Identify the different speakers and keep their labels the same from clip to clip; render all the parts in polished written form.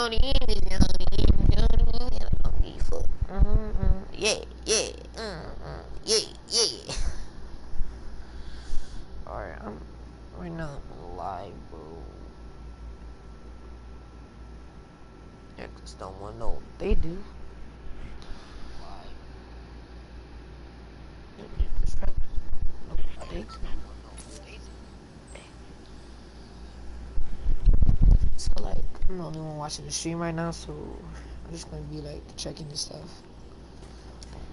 Speaker 1: know the end is gonna be full. Yeah, yeah, yeah, yeah. Alright, I'm right now I'm live, bro. Yeah, cause don't wanna know what they do. So like, I'm the only one watching the stream right now, so I'm just gonna be like checking the stuff.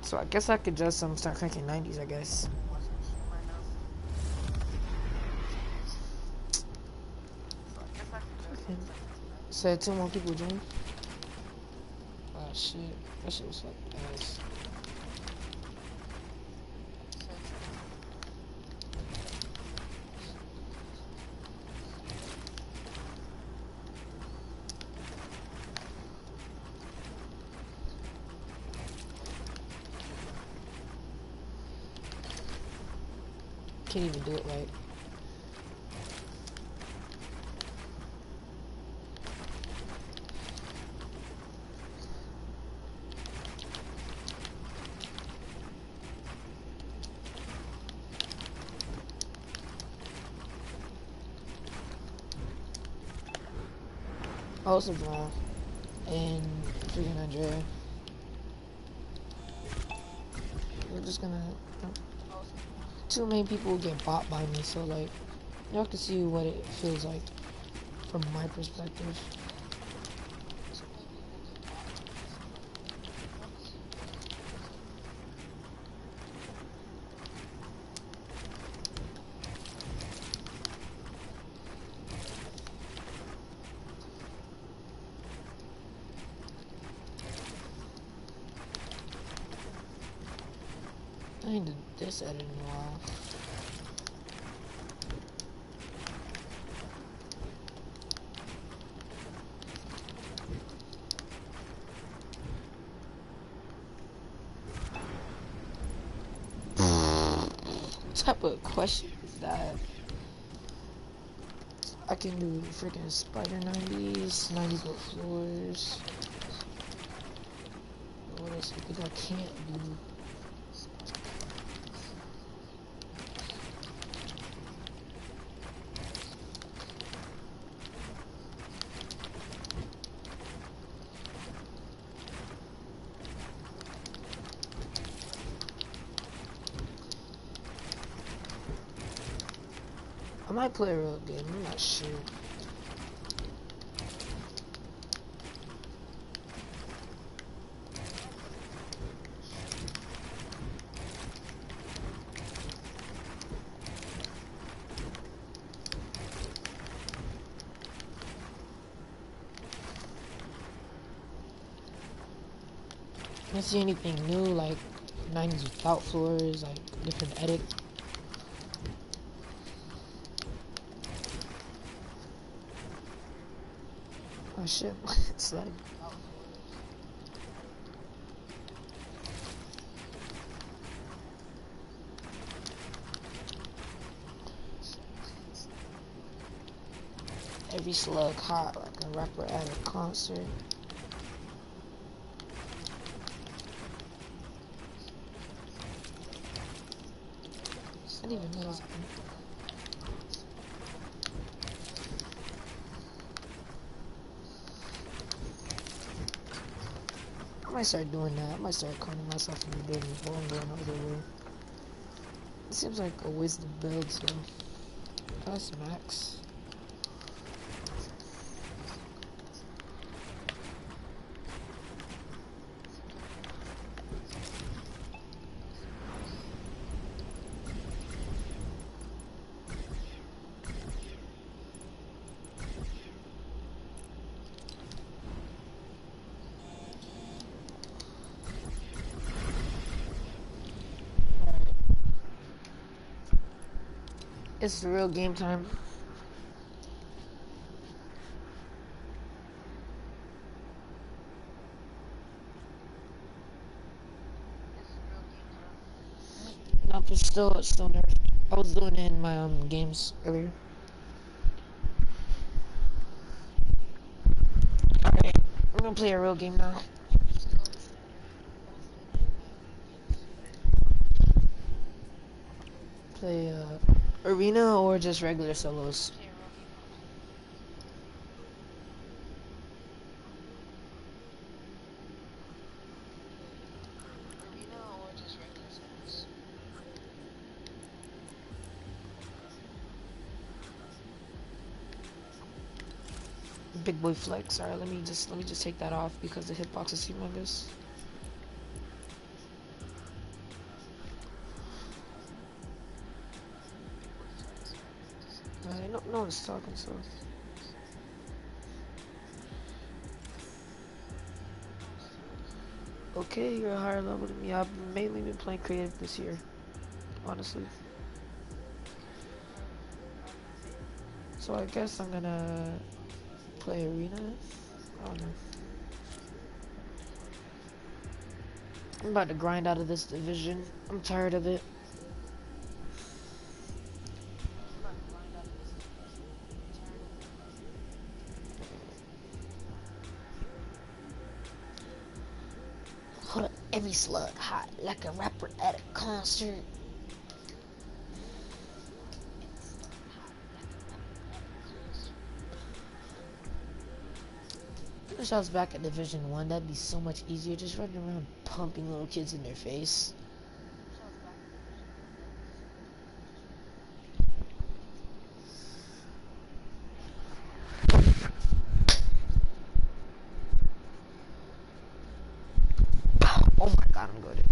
Speaker 1: So I guess I could just start cranking 90s, I guess. Said 2 more people join. Oh shit, that shit was like ass. Can't even do it right. Also John and freaking Andrea. We're just gonna 2 main people get bought by me, so like y'all can see what it feels like from my perspective. I ain't did this edit in a while. What type of question is that? I can do freaking spider 90s, 90s with floors. What else do you think I can't do? I might play a real game, I'm not sure. I don't see anything new, like 90s without floors, like different edit. Oh shit, it's like every slug hot, like a rapper at a concert. I didn't even know that. I might start doing that. I might start calling myself in the building before I'm going over there. It seems like a waste of build, so that's max. It's the real game time. No, but still nerfed. I was doing it in my games earlier. Alright, gonna play a real game now. Play arena or just regular solos. Big boy flex. Alright, let me just take that off because the hitbox is humongous. No one's talking, so. Okay, you're a higher level than me. I've mainly been playing creative this year, honestly. So I guess I'm gonna play arena. I don't know. I'm about to grind out of this division. I'm tired of it. Hold up, every slug hot like a rapper at a concert. I wish I was back at Division 1. That'd be so much easier. Just running around pumping little kids in their face. Oh my god, I'm good.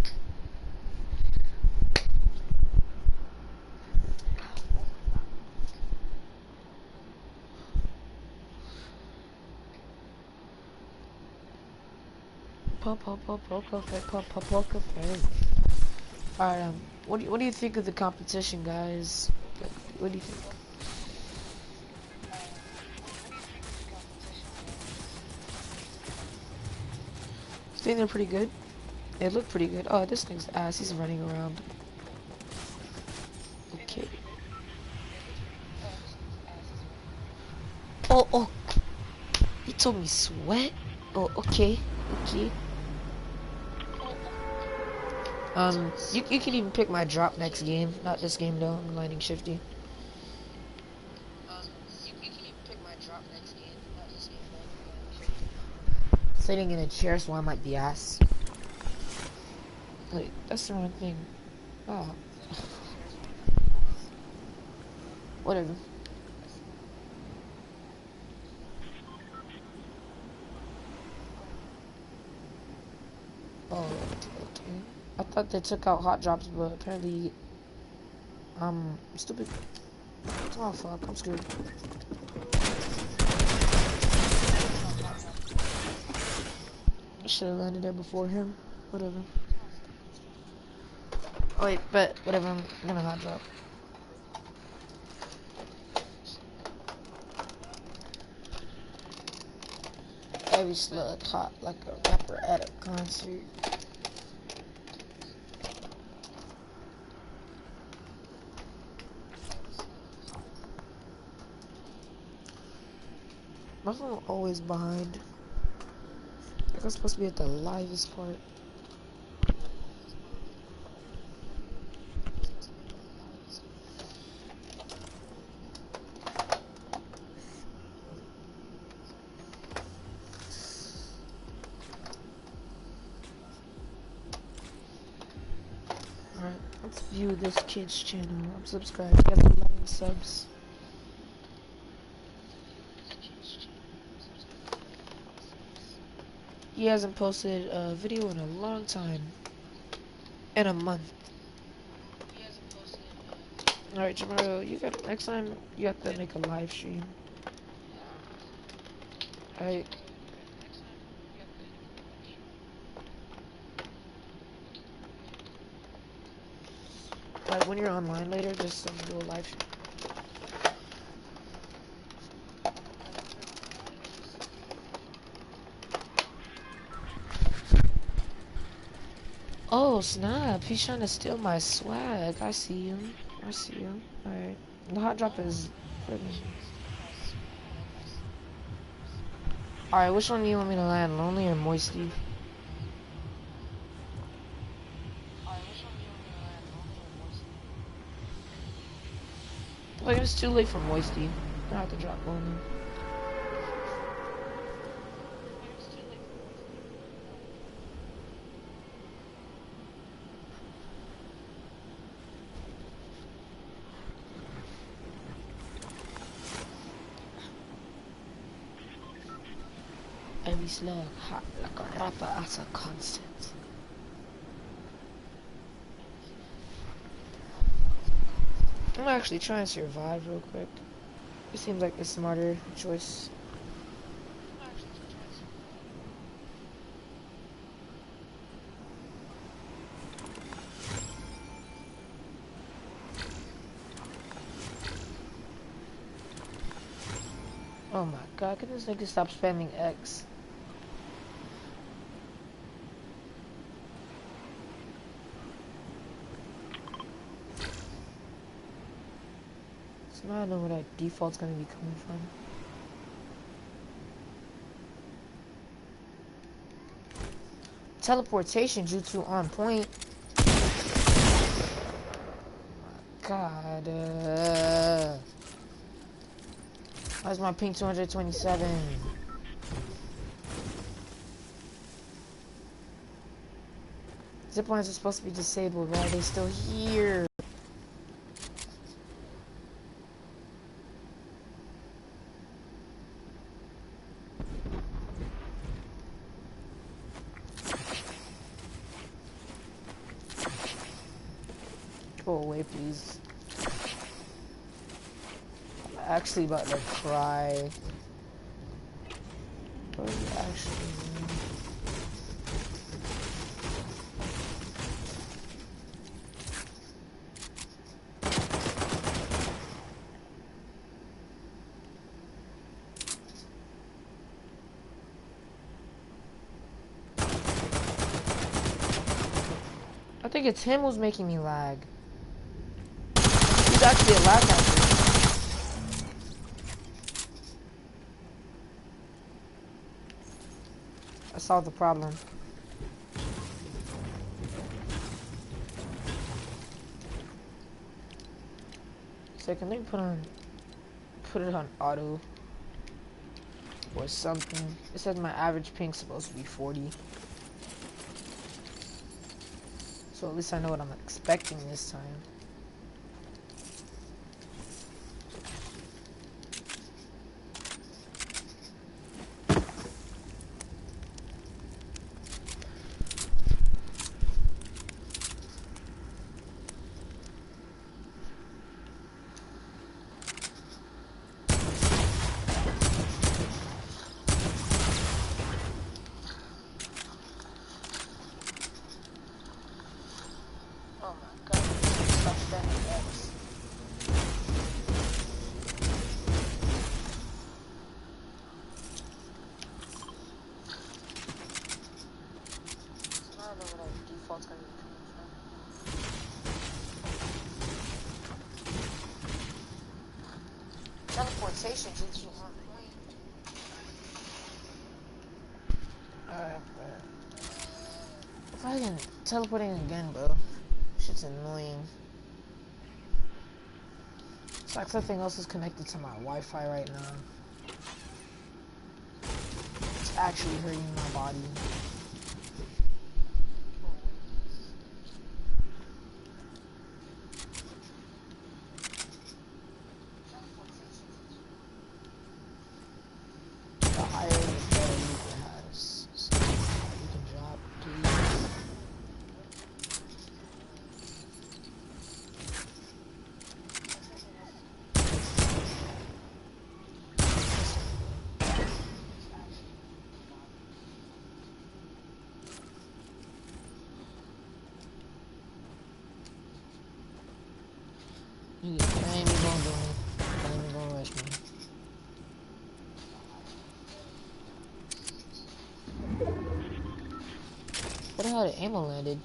Speaker 1: Poker face. Alright, what do you think of the competition, guys? What do you think? I think they're pretty good. They look pretty good. Oh, this thing's ass. He's running around. Okay. Oh. He told me sweat. Oh, okay. You can even pick my drop next game. Not this game though. I'm lining shifty. You can even pick my drop next game. Not this game though. Sitting in a chair, so I might be ass. Wait, that's the wrong thing. Oh. Whatever. Oh, okay. I thought they took out hot drops, but apparently, stupid. Oh fuck, I'm screwed. I should have landed there before him. Whatever. Oh wait, but whatever, I'm gonna hot drop. Every slug hot like a rapper at a concert. My phone always behind. Like I'm supposed to be at the livest part. Alright, let's view this kid's channel. I'm subscribed. He has 11 subs. He hasn't posted a video in a long time. In a month. Alright, Jamaro, you got next time you have to make a live stream. Alright. Like when you're online later, just do a live stream. Oh snap, he's trying to steal my swag. I see him. Alright. The hot drop is friggin'. Alright, which one do you want me to land? Lonely or Moisty? Like, it's too late for Moisty. I have to drop Lonely. Every slug hot like a rapper as a constant. I'm actually trying to survive real quick. It seems like the smarter choice. Oh my god, can this nigga stop spamming X? So now I know where that default's gonna be coming from. Teleportation jutsu on point. God, why's my ping 227? Zip lines are supposed to be disabled. Why are they still here? Go away, please. I'm actually about to cry. What are you actually doing? I think it's him who's making me lag. He's actually a lag actor. I solved the problem. Second, let me put it on auto or something. It says my average ping's supposed to be 40. So at least I know what I'm expecting this time. Oh my god, stop spamming X. So now I know what our default's gonna be coming from. Teleportation jutsu on point. Alright, bro. If I can teleporting again, bro. Shit's annoying. It's like something else is connected to my Wi-Fi right now. It's actually hurting my body. The higher the better it has. So you can drop, please. You ain't even gonna do me. You ain't even gonna rush me. What the hell, the ammo landed?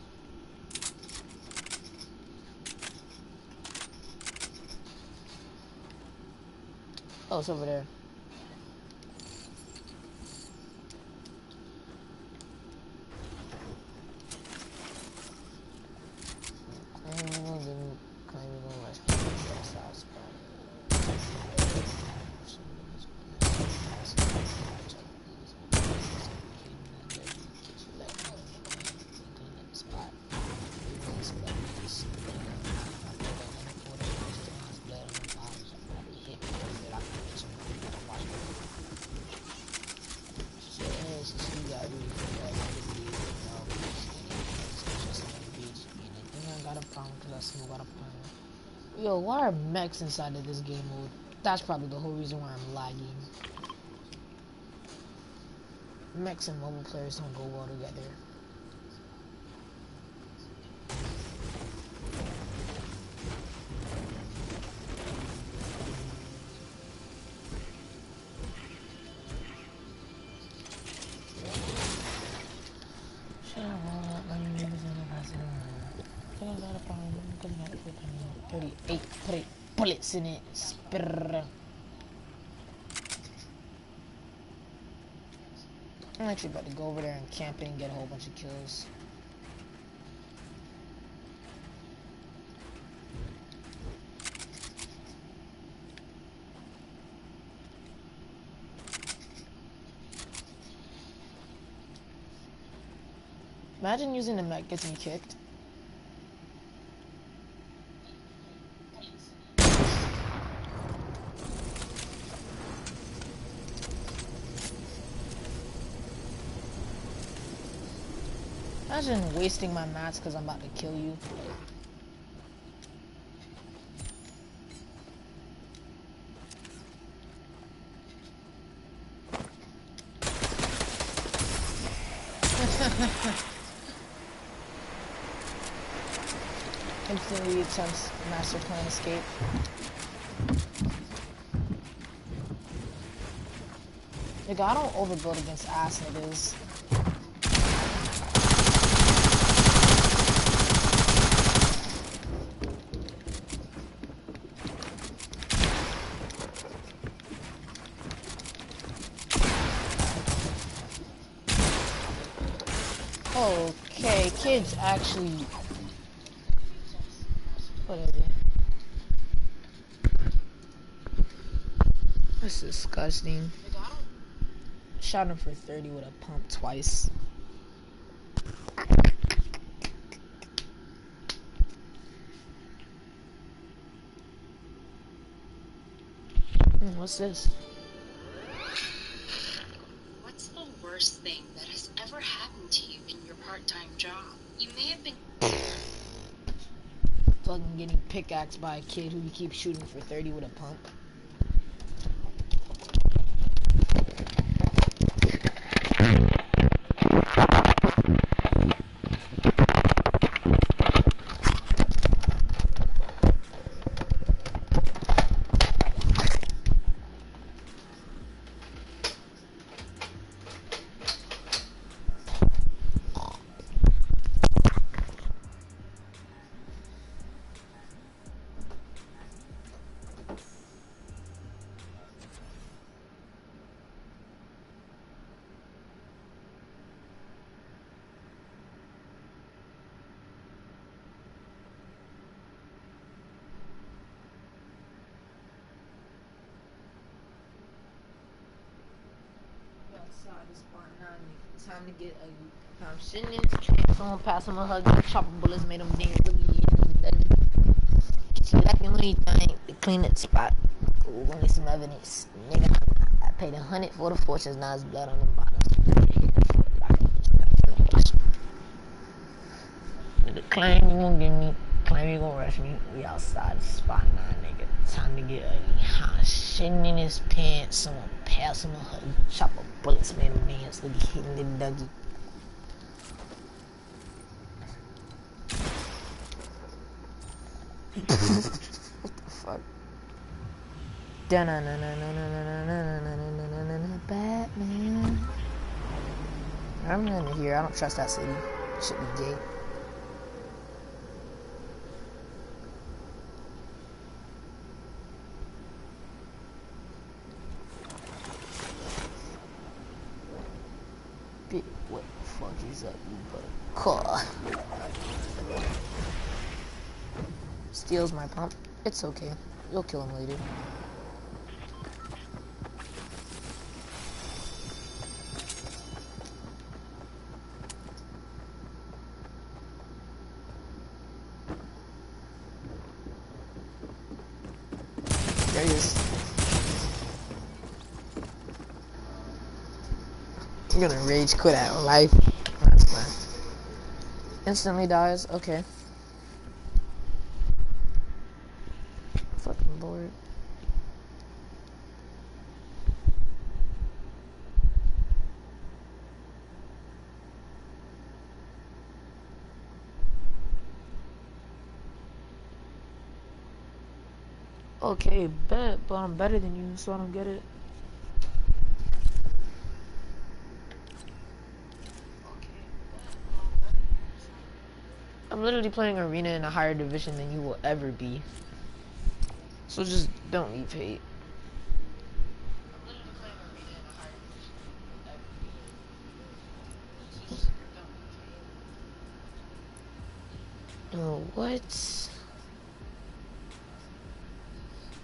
Speaker 1: Oh, it's over there. that smoke out of plant. Yo, why are mechs inside of this game mode? That's probably the whole reason why I'm lagging. Mechs and mobile players don't go well together. Put 8 bullets in it. Spurr. I'm actually about to go over there and camp and get a whole bunch of kills. Imagine using the mech gets me kicked. Imagine wasting my mats because I'm about to kill you. Instantly attempts master plan escape. Nigga, I don't overbuild against ass niggas. Okay, kids actually... Whatever. That's disgusting. Shot him for 30 with a pump twice. What's this?
Speaker 2: What's the worst thing that has ever happened to you in your part-time job? You may have been
Speaker 1: Fucking getting pickaxed by a kid who you keep shooting for 30 with a pump. Time to get a I'm sitting in the train, someone passed him a hug, chopper bullets made him dance. Secondly, thing to clean that spot. Ooh, we need some evidence. Nigga, I paid 100 for the fortunes, now it's blood on the bottom. Nigga, claim you won't get me, claim you gonna rush me. We outside the spot now, nigga. Time to get a shitting in his pants, someone passed him a hug, chopper bullets made him dance. Look, he hitting the Dougie. What the fuck? Batman. I'm not in here. I don't trust that city. It should be gay. Bit what the fuck is up, you buttercup? Steals my pump. It's okay. You'll kill him later. There he is. I'm gonna rage quit at life. That's fine. Instantly dies. Okay. Okay, bet, but I'm better than you, so I don't get it. I'm literally playing arena in a higher division than you will ever be. So just don't leave hate. Oh, what?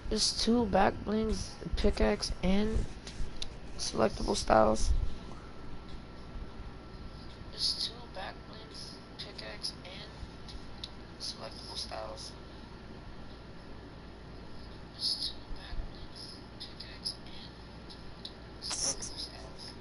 Speaker 1: There's 2 back blings, pickaxe, and selectable styles. There's 2 back blings, pickaxe, and selectable styles. There's 2 back blings, pickaxe, and selectable styles.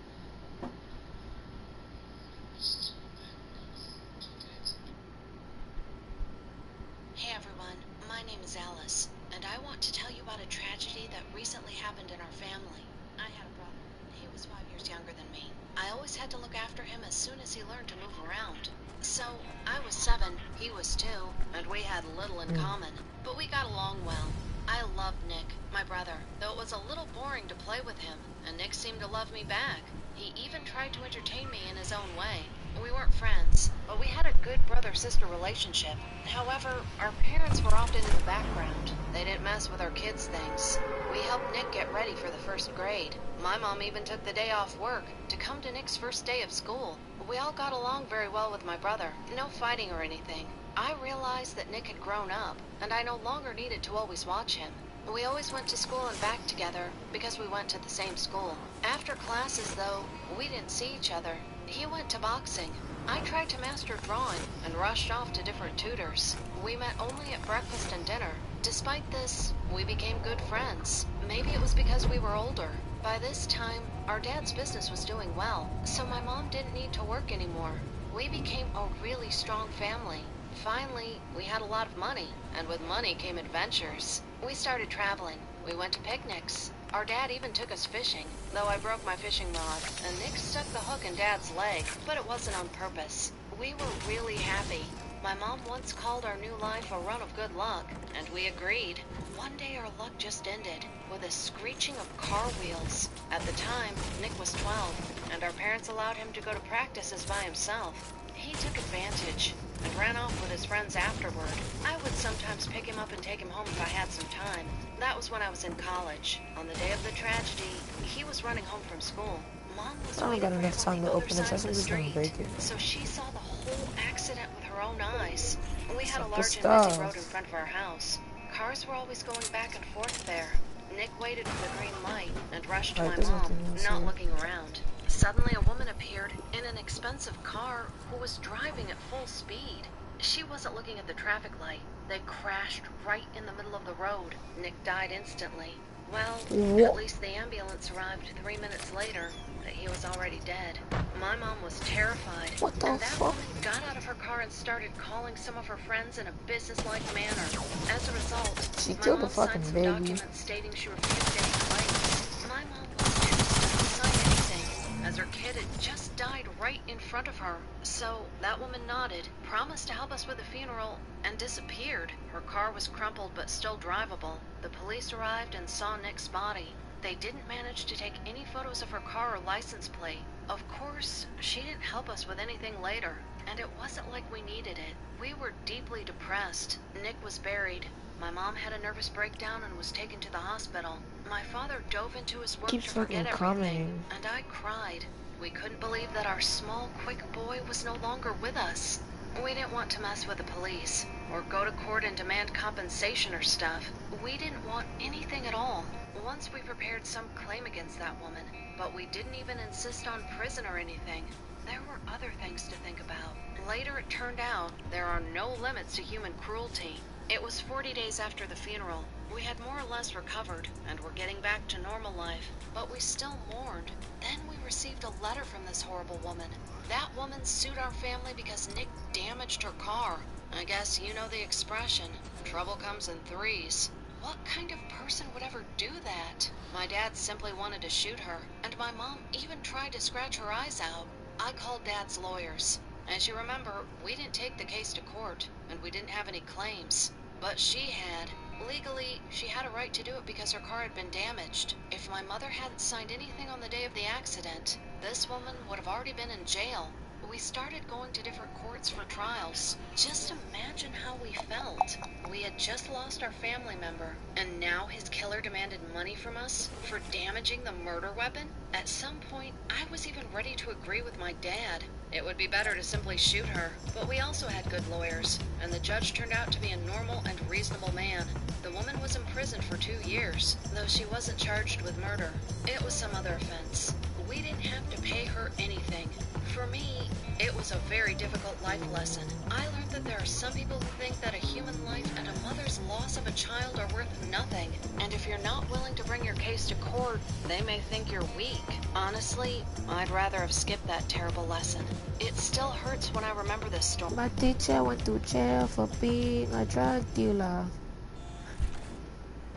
Speaker 2: Hey everyone, my name is Alice, and I want to tell you about a tragedy that recently happened in our family. I had a brother. He was 5 years younger than me. I always had to look after him as soon as he learned to move around. So, I was 7, he was 2, and we had little in common, but we got along well. I loved Nick, my brother, though it was a little boring to play with him, and Nick seemed to love me back. He even tried to entertain me in his own way. We weren't friends, but we had a good brother-sister relationship. However, our parents were often in the background. They didn't mess with our kids' things. We helped Nick get ready for the 1st grade. My mom even took the day off work to come to Nick's first day of school. We all got along very well with my brother. No fighting or anything. I realized that Nick had grown up, and I no longer needed to always watch him. We always went to school and back together because we went to the same school. After classes, though, we didn't see each other. He went to boxing. I tried to master drawing and rushed off to different tutors. We met only at breakfast and dinner. Despite this, we became good friends. Maybe it was because we were older. By this time, our dad's business was doing well, so my mom didn't need to work anymore. We became a really strong family. Finally, we had a lot of money, and with money came adventures. We started traveling. We went to picnics. Our dad even took us fishing, though I broke my fishing rod, and Nick stuck the hook in Dad's leg, but it wasn't on purpose. We were really happy. My mom once called our new life a run of good luck, and we agreed. One day our luck just ended, with a screeching of car wheels. At the time, Nick was 12, and our parents allowed him to go to practices by himself. He took advantage and ran off with his friends afterward. I would sometimes pick him up and take him home if I had some time. That was when I was in college. On the day of the tragedy, he was running home from school. Mom was
Speaker 1: I don't got enough time to open this. I think we're gonna break it.
Speaker 2: so she saw the whole accident with her own eyes. We had a large and
Speaker 1: Stop.
Speaker 2: busy road in front of our house. Cars were always going back and forth there. Nick waited for the green light and rushed to my mom, not looking around. Suddenly, a woman appeared in an expensive car who was driving at full speed. She wasn't looking at the traffic light. They crashed right in the middle of the road. Nick died instantly. Well, at least the ambulance arrived 3 minutes later, but he was already dead. My mom was terrified.
Speaker 1: What the
Speaker 2: and that
Speaker 1: fuck?
Speaker 2: woman got out of her car and started calling some of her friends in a businesslike manner. As a result,
Speaker 1: She
Speaker 2: my
Speaker 1: killed the
Speaker 2: mom signed
Speaker 1: fucking
Speaker 2: some
Speaker 1: baby.
Speaker 2: documents stating she refused any claims. My mom was too stunned to sign anything, as her kid had just died right in front of her. So that woman nodded, promised to help us with the funeral, and disappeared. Her car was crumpled but still drivable. The police arrived and saw Nick's body. They didn't manage to take any photos of her car or license plate. Of course, she didn't help us with anything later, and it wasn't like we needed it. We were deeply depressed. Nick was buried. My mom had a nervous breakdown and was taken to the hospital. My father dove into his work
Speaker 1: Keep
Speaker 2: to
Speaker 1: fucking
Speaker 2: forget
Speaker 1: commenting.
Speaker 2: everything, and I cried. We couldn't believe that our small, quick boy was no longer with us. We didn't want to mess with the police, or go to court and demand compensation or stuff. We didn't want anything at all. Once we prepared some claim against that woman, but we didn't even insist on prison or anything. There were other things to think about. Later it turned out there are no limits to human cruelty. It was 40 days after the funeral. We had more or less recovered and were getting back to normal life, but we still mourned. Then we received a letter from this horrible woman. That woman sued our family because Nick damaged her car. I guess you know the expression, trouble comes in threes. What kind of person would ever do that? My dad simply wanted to shoot her, and my mom even tried to scratch her eyes out. I called Dad's lawyers. As you remember, we didn't take the case to court, and we didn't have any claims. But she had. Legally, she had a right to do it because her car had been damaged. If my mother hadn't signed anything on the day of the accident, this woman would have already been in jail. We started going to different courts for trials. Just imagine how we felt. We had just lost our family member, and now his killer demanded money from us for damaging the murder weapon? At some point, I was even ready to agree with my dad. It would be better to simply shoot her, but we also had good lawyers, and the judge turned out to be a normal and reasonable man. The woman was in prison for 2 years, though she wasn't charged with murder. It was some other offense. We didn't have to pay her anything. For me, it was a very difficult life lesson. I learned that there are some people who think that a human life and a mother's loss of a child are worth nothing. And if you're not willing to bring your case to court, they may think you're weak. Honestly, I'd rather have skipped that terrible lesson. It still hurts when I remember this story.
Speaker 1: My teacher went to jail for being a drug dealer.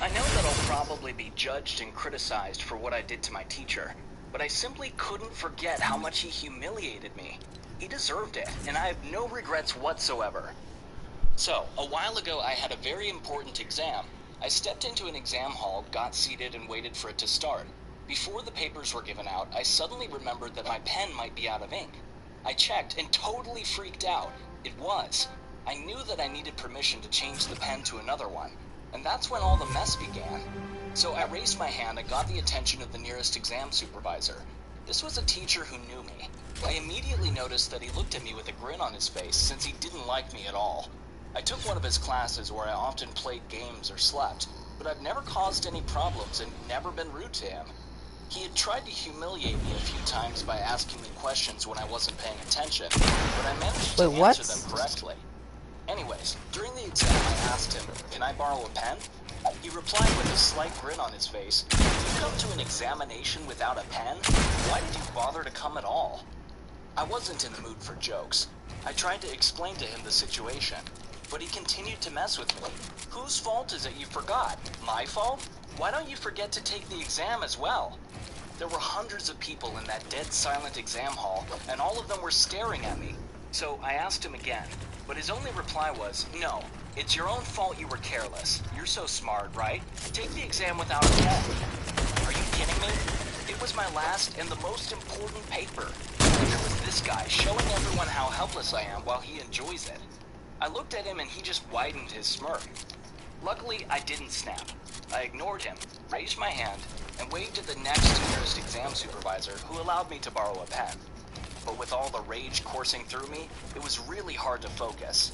Speaker 3: I know that I'll probably be judged and criticized for what I did to my teacher, but I simply couldn't forget how much he humiliated me. He deserved it, and I have no regrets whatsoever. So, a while ago I had a very important exam. I stepped into an exam hall, got seated, and waited for it to start. Before the papers were given out, I suddenly remembered that my pen might be out of ink. I checked and totally freaked out. It was. I knew that I needed permission to change the pen to another one, and that's when all the mess began. So I raised my hand and got the attention of the nearest exam supervisor. This was a teacher who knew me. I immediately noticed that he looked at me with a grin on his face since he didn't like me at all. I took one of his classes where I often played games or slept, but I've never caused any problems and never been rude to him. He had tried to humiliate me a few times by asking me questions when I wasn't paying attention, but I managed to answer them correctly. Anyways, during the exam I asked him, "Can I borrow a pen?" He replied with a slight grin on his face, "If you come to an examination without a pen, why did you bother to come at all?" I wasn't in the mood for jokes. I tried to explain to him the situation, but he continued to mess with me. "Whose fault is it you forgot? My fault? Why don't you forget to take the exam as well?" There were hundreds of people in that dead silent exam hall, and all of them were staring at me. So I asked him again, but his only reply was, "No, it's your own fault you were careless. You're so smart, right? Take the exam without a pen." Are you kidding me? It was my last and the most important paper. And there was this guy showing everyone how helpless I am while he enjoys it. I looked at him and he just widened his smirk. Luckily, I didn't snap. I ignored him, raised my hand, and waved at the next nearest exam supervisor, who allowed me to borrow a pen. But with all the rage coursing through me, it was really hard to focus.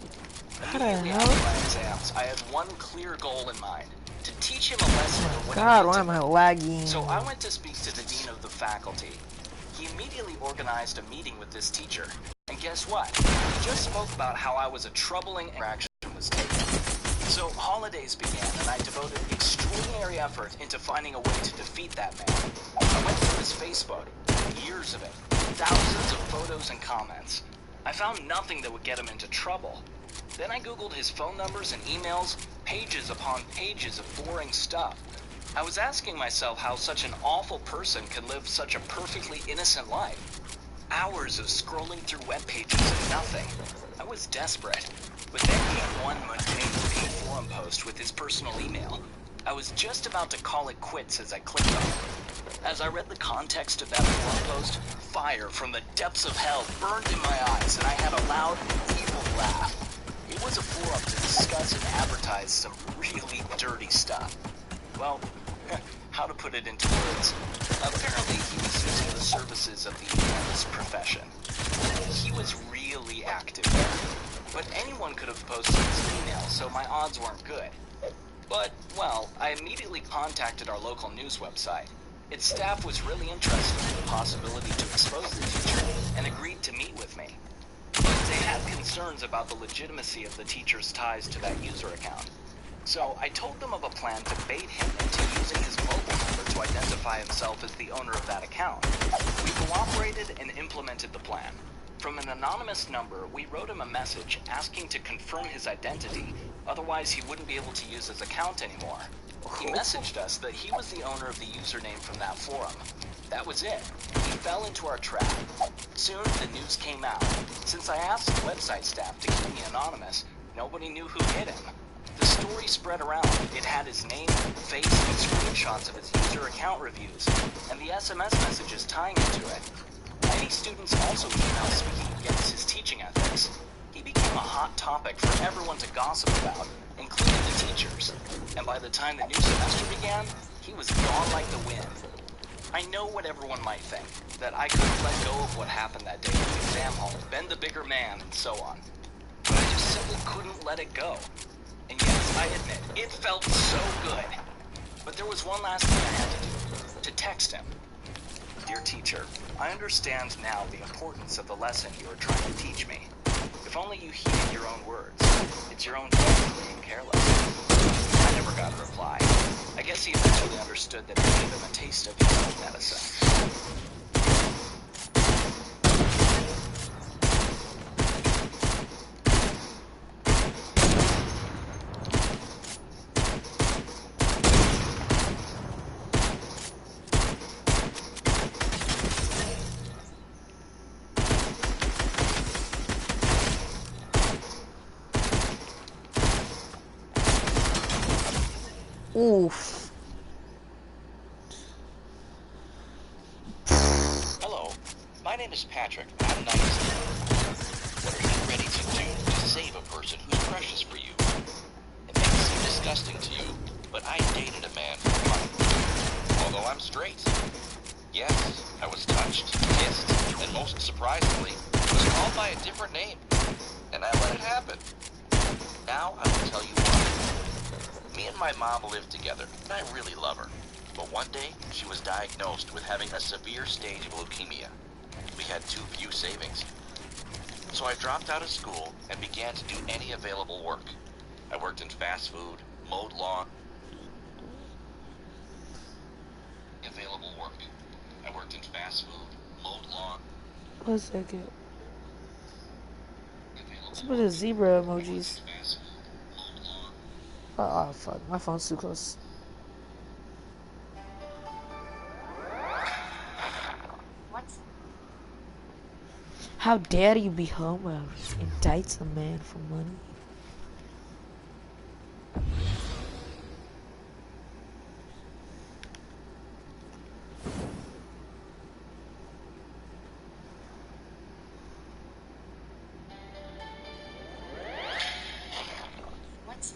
Speaker 3: Immediately after my exams, I had one clear goal in mind: to teach him a lesson of what
Speaker 1: God, why am I lagging?
Speaker 3: So I went to speak to the dean of the faculty. He immediately organized a meeting with this teacher. And guess what? He just spoke about how I was a troubling interaction was taken. So holidays began, and I devoted extraordinary effort into finding a way to defeat that man. I went through his Facebook, years of it, thousands of photos and comments. I found nothing that would get him into trouble. Then I Googled his phone numbers and emails, pages upon pages of boring stuff. I was asking myself how such an awful person could live such a perfectly innocent life. Hours of scrolling through web pages and nothing. I was desperate. But then came one mundane forum post with his personal email. I was just about to call it quits as I clicked on it. As I read the context of that forum post, fire from the depths of hell burned in my eyes, and I had a loud, evil laugh. It was a forum to discuss and advertise some really dirty stuff. Well, how to put it into words? Apparently he was using the services of the EMS profession. He was really active there. But anyone could have posted his email, so my odds weren't good. But, well, I immediately contacted our local news website. Its staff was really interested in the possibility to expose the teacher and agreed to meet with me. But they had concerns about the legitimacy of the teacher's ties to that user account. So I told them of a plan to bait him into using his mobile number to identify himself as the owner of that account. We cooperated and implemented the plan. From an anonymous number, we wrote him a message asking to confirm his identity, otherwise he wouldn't be able to use his account anymore. He messaged us that he was the owner of the username from that forum. That was it. He fell into our trap. Soon, the news came out. Since I asked the website staff to keep me anonymous, nobody knew who hit him. The story spread around. It had his name, face, and screenshots of his user account reviews, and the SMS messages tying him to it. Many students also came out speaking against his teaching ethics. He became a hot topic for everyone to gossip about, including the teachers. And by the time the new semester began, he was gone like the wind. I know what everyone might think, that I couldn't let go of what happened that day in the exam hall, been the bigger man, and so on. But I just simply couldn't let it go. And yes, I admit, it felt so good. But there was one last thing I had to do, to text him. Dear teacher, I understand now the importance of the lesson you are trying to teach me. If only you heeded your own words. It's your own fault for being careless. I never got a reply. I guess he eventually understood that it gave him a taste of his own medicine.
Speaker 1: Oof.
Speaker 4: Hello, my name is Patrick. I'm 19. What are you ready to do to save a person who's precious for you? It may seem disgusting to you, but I dated a man for money. Although I'm straight. Yes, I was touched, kissed, and most surprisingly, was called by a different name. And I let it happen. Now I will tell you why. Me and my mom lived together, and I really love her. But one day, she was diagnosed with having a severe stage of leukemia. We had too few savings. So I dropped out of school and began to do any available work. I worked in fast food, mowed lawn. Available work. I worked in fast food, mowed lawn.
Speaker 1: 1 second. Let's put the zebra emojis. Oh, fuck. My phone's too close.
Speaker 2: What's
Speaker 1: How dare you be homo? Indict a man for money.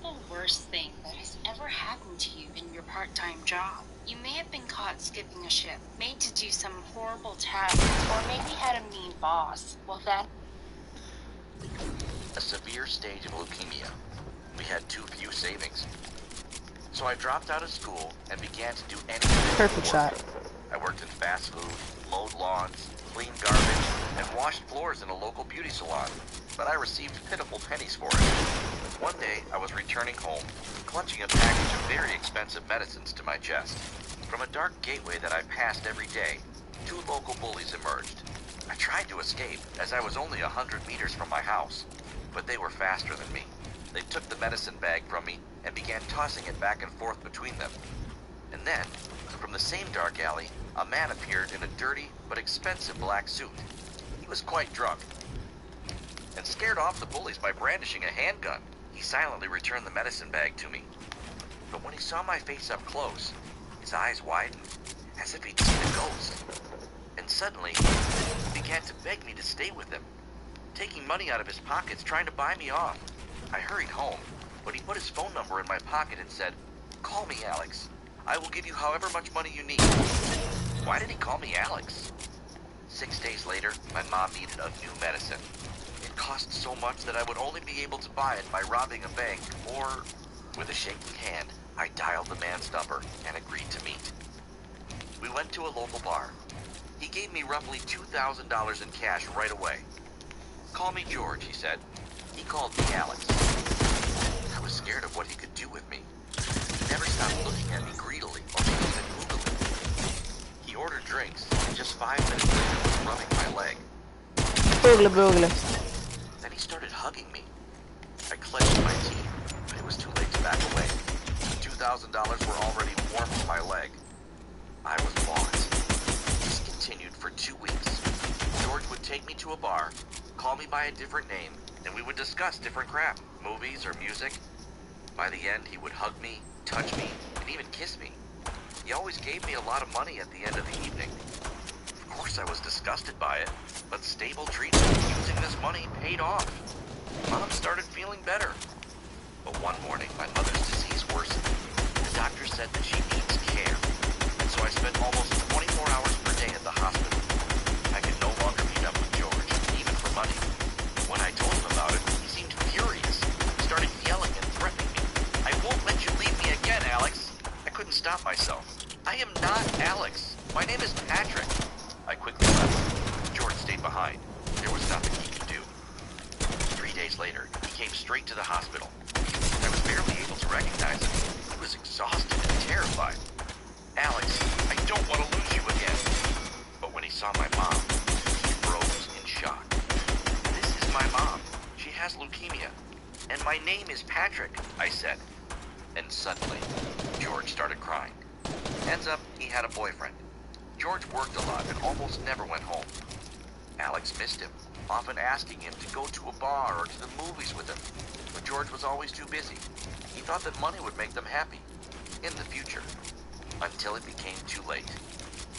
Speaker 2: the worst thing that has ever happened to you in your part-time job? You may have been caught skipping a shift, made to do some horrible task, or maybe had a mean boss. Well, that...
Speaker 4: A severe stage of leukemia. We had too few savings. So I dropped out of school and began to do anything.
Speaker 1: Perfect shot.
Speaker 4: I worked in fast food, mowed lawns, cleaned garbage, and washed floors in a local beauty salon. But I received pitiful pennies for it. One day, I was returning home, clutching a package of very expensive medicines to my chest. From a dark gateway that I passed every day, 2 local bullies emerged. I tried to escape, as I was only 100 meters from my house, but they were faster than me. They took the medicine bag from me and began tossing it back and forth between them. And then, from the same dark alley, a man appeared in a dirty but expensive black suit. He was quite drunk and scared off the bullies by brandishing a handgun. He silently returned the medicine bag to me. But when he saw my face up close, his eyes widened, as if he'd seen a ghost. And suddenly, he began to beg me to stay with him, taking money out of his pockets, trying to buy me off. I hurried home, but he put his phone number in my pocket and said, "Call me Alex. I will give you however much money you need." Why did he call me Alex? 6 days later, my mom needed a new medicine. It cost so much that I would only be able to buy it by robbing a bank, or... With a shaking hand, I dialed the man's number and agreed to meet. We went to a local bar. He gave me roughly $2,000 in cash right away. "Call me George," he said. He called me Alex. I was scared of what he could do with me. He never stopped looking at me greedily or even googly. He ordered drinks, and just 5 minutes later was rubbing my leg.
Speaker 1: Boogla.
Speaker 4: Then he started hugging me. I clenched my teeth, but it was too late to back away. The $2,000 were already warm to my leg. I was lost. This continued for 2 weeks. George would take me to a bar, call me by a different name, and we would discuss different crap, movies or music. By the end, he would hug me, touch me, and even kiss me. He always gave me a lot of money at the end of the evening. Of course I was disgusted by it, but stable treatment using this money paid off. Mom started feeling better. But one morning, my mother's disease worsened. The doctor said that she needs care, and so I spent almost 24 hours per day at the hospital. I could no longer meet up with George, even for money. When I told him about it, he seemed furious. He started yelling and threatening me. "I won't let you leave me again, Alex." I couldn't stop myself. "I am not Alex. My name is Patrick." I quickly left. George stayed behind. There was nothing he could do. 3 days later, he came straight to the hospital. I was barely able to recognize him. He was exhausted and terrified. "Alex, I don't want to lose you again." But when he saw my mom, he froze in shock. "This is my mom. She has leukemia. And my name is Patrick," I said. And suddenly, George started crying. Ends up, he had a boyfriend. George worked a lot and almost never went home. Alex missed him, often asking him to go to a bar or to the movies with him. But George was always too busy. He thought that money would make them happy. In the future. Until it became too late.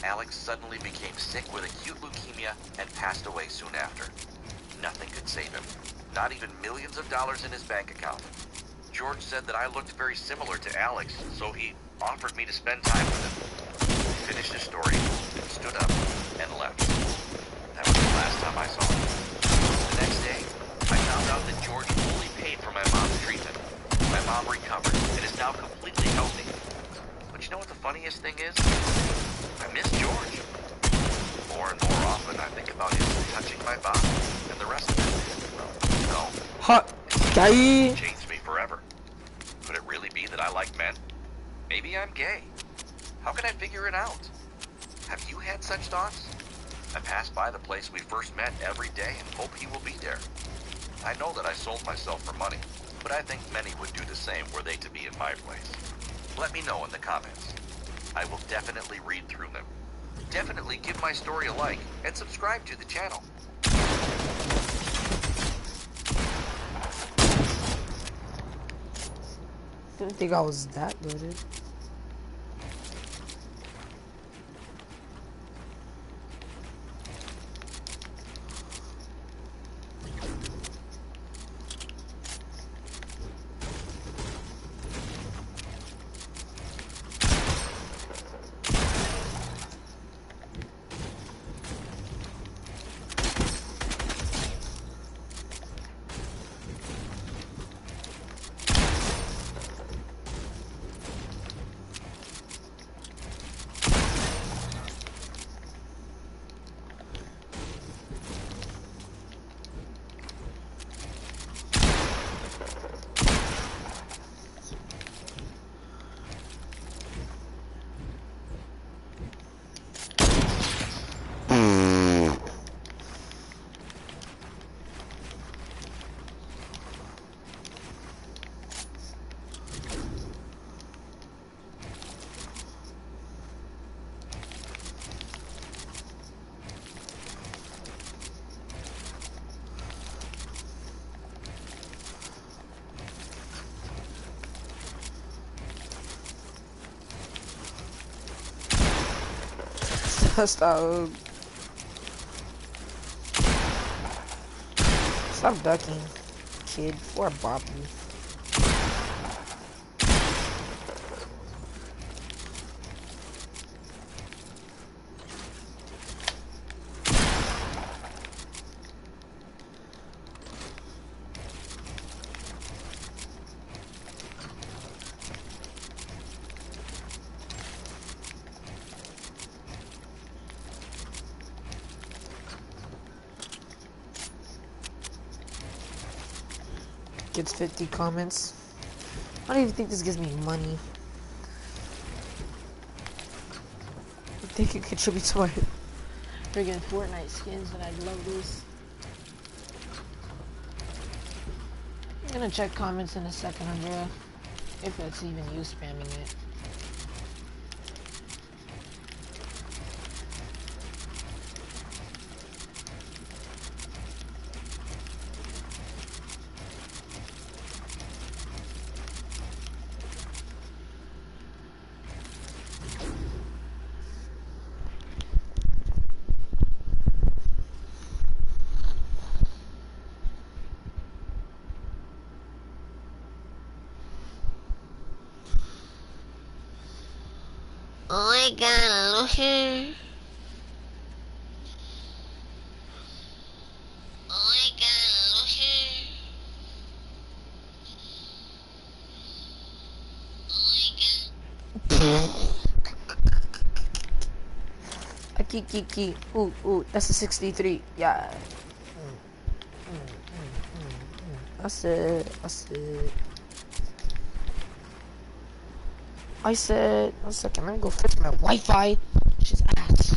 Speaker 4: Alex suddenly became sick with acute leukemia and passed away soon after. Nothing could save him. Not even millions of dollars in his bank account. George said that I looked very similar to Alex, so he offered me to spend time with him. He finished his story, stood up, and left. That was the last time I saw him. The next day, I found out that George fully paid for my mom's treatment. My mom recovered and is now completely healthy. But you know what the funniest thing is? I miss George. More and more often I think about him touching my body and the rest of it. No.
Speaker 1: Hot guy.
Speaker 4: Changed me forever. Could it really be that I like men? Maybe I'm gay. How can I figure it out? Have you had such thoughts? I pass by the place we first met every day and hope he will be there. I know that I sold myself for money, but I think many would do the same were they to be in my place. Let me know in the comments. I will definitely read through them. Definitely give my story a like and subscribe to the channel.
Speaker 1: Didn't think I was that good. Stop. Stop ducking, kid, before I bop you. Gets 50 comments. I don't even think this gives me money. I think it contributes to my friggin' Fortnite skins, and I'd love these. I'm gonna check comments in a second, Andrea. If that's even you spamming it. I got a little hair. Oh, I got a little hair. A key. Ooh, that's a 63. Yeah. That's it. I said, one second, let me go fix my Wi-Fi. She's ass.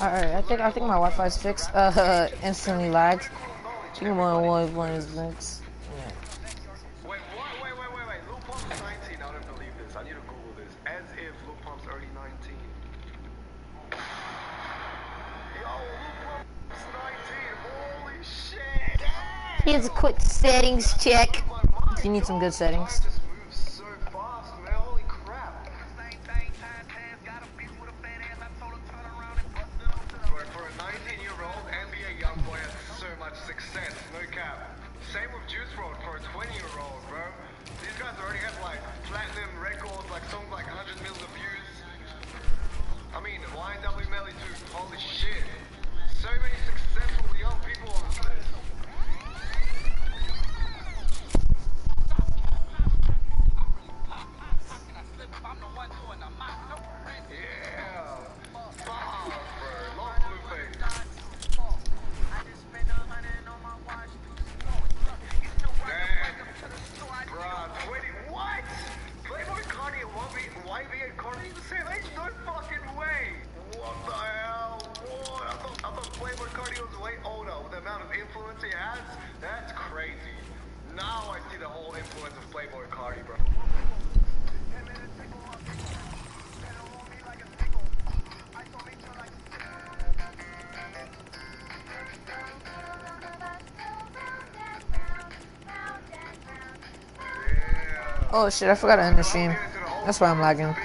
Speaker 1: Alright, I think my Wi-Fi's fixed. Instantly lagged. You can one of his links. Yeah.
Speaker 5: Wait, Lil Pump's 19. I don't believe this. I need to Google this. As if Lil Pump's already 19. Yo, Lil Pump's 19. Holy shit.
Speaker 1: Here's a quick settings check. If you need some good settings.
Speaker 5: Just moves so fast, man. Holy crap. For a 19-year-old, NBA YoungBoy has so much success. No cap. Same with Juice WRLD for a 20-year-old, bro. These guys already have like platinum records, like songs like 100 million views. I mean, YNW Melly too. Holy shit. So many successful young people on this list. Yeah. Bars, bro. Long Blueface. Bruh, 20, what? Playboy Cardi and YBA Cardi the same age? No fucking way! What the hell? What? I thought Playboy Cardi was way older with the amount of influence he has. That's crazy. Now I see the whole influence of Playboy Cardi, bro.
Speaker 1: Oh shit, I forgot to end the stream. That's why I'm lagging.